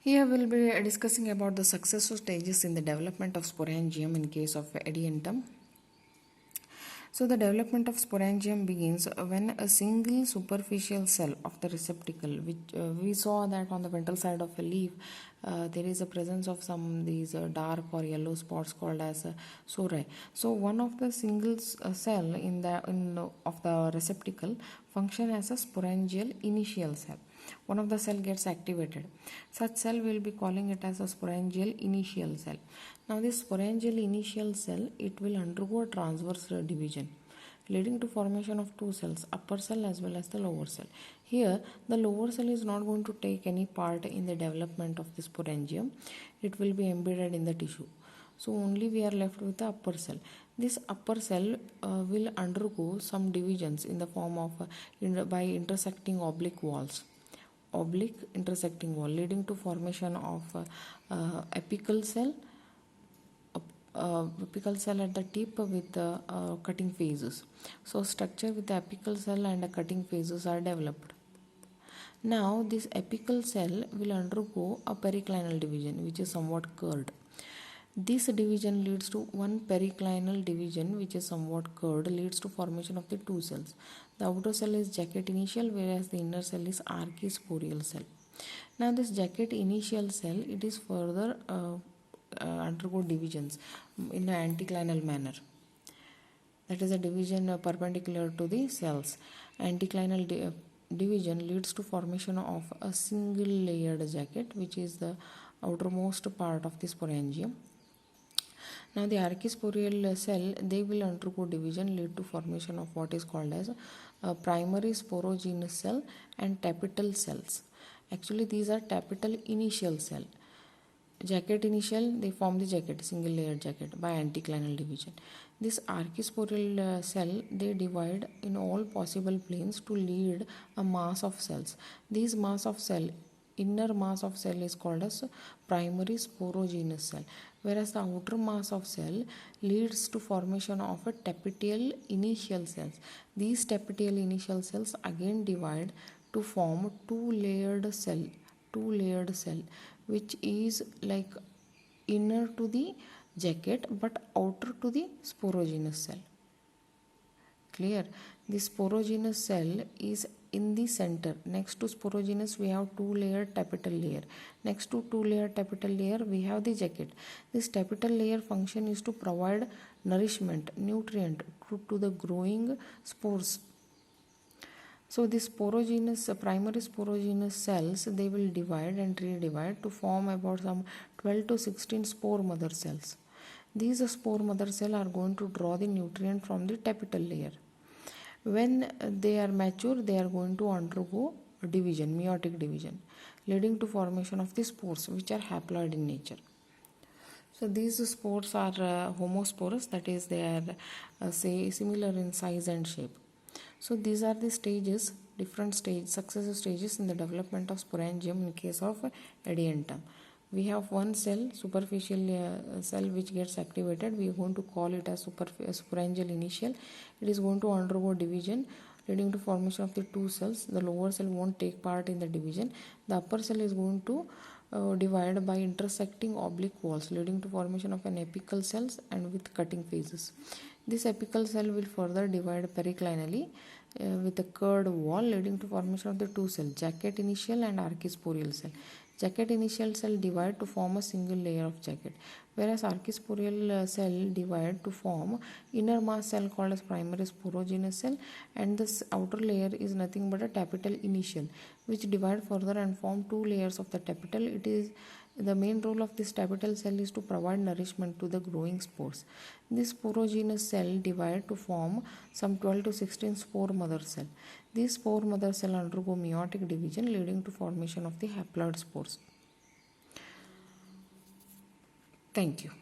Here we'll be discussing about the successive stages in the development of sporangium in case of ediantum. So the development of sporangium begins when a single superficial cell of the receptacle, which we saw that on the ventral side of a leaf, there is a presence of some these dark or yellow spots called as sore. So one of the single cell of the receptacle function as a sporangial initial cell. One of the cell gets activated. Such cell will be calling it as a sporangial initial cell. Now this sporangial initial cell, it will undergo a transverse division leading to formation of two cells, upper cell as well as the lower cell. Here the lower cell is not going to take any part in the development of the sporangium. It will be embedded in the tissue. So only we are left with the upper cell. This upper cell will undergo some divisions in the form of by intersecting oblique walls, oblique intersecting wall, leading to formation of apical cell at the tip with the cutting phases. So structure with the apical cell and the cutting phases are developed. Now this apical cell will undergo a periclinal division, which is somewhat curved. This division leads to one periclinal division, which is somewhat curved, leads to formation of the two cells. The outer cell is jacket initial, whereas the inner cell is archisporial cell. Now this jacket initial cell, it is further undergo divisions in an anticlinal manner. That is a division perpendicular to the cells. Anticlinal division leads to formation of a single layered jacket, which is the outermost part of the sporangium. Now the archisporial cell, they will undergo division, lead to formation of what is called as a primary sporogenous cell and tapetal cells. Actually these are tapetal initial cell. Jacket initial, they form the jacket, single layered jacket by anticlinal division. This archisporial cell, they divide in all possible planes to lead a mass of cells. These mass of cell, inner mass of cell is called as primary sporogenous cell, whereas the outer mass of cell leads to formation of a tapetal initial cells. These tapetal initial cells again divide to form two layered cell, which is like inner to the jacket but outer to the sporogenous cell. Clear? This sporogenous cell is in the center. Next to sporogenous we have two layered tapetal layer. Next to two layered tapetal layer we have the jacket. This tapetal layer function is to provide nourishment, nutrient to the growing spores. So these primary sporogenous cells, they will divide and redivide to form about some 12 to 16 spore mother cells. These spore mother cells are going to draw the nutrient from the tapetal layer. When they are mature, they are going to undergo division, meiotic division, leading to formation of the spores, which are haploid in nature. So these spores are homosporous, that is they are similar in size and shape. So these are the stages, different successive stages in the development of sporangium in case of ediantum. We have one cell, superficial cell, which gets activated. We are going to call it as sporangial initial. It is going to undergo division, leading to formation of the two cells. The lower cell won't take part in the division. The upper cell is going to divide by intersecting oblique walls, leading to formation of an apical cells and with cutting phases. This apical cell will further divide periclinally with a curved wall, leading to formation of the two cells, jacket initial and archisporial cell. Jacket initial cell divide to form a single layer of jacket, whereas archisporial cell divide to form inner mass cell called as primary sporogenous cell, and this outer layer is nothing but a tapetal initial, which divide further and form two layers of the tapetal. It is the main role of this tapetal cell is to provide nourishment to the growing spores. This sporogenous cell divide to form some 12 to 16 spore mother cell. These spore mother cell undergo meiotic division, leading to formation of the haploid spores. Thank you.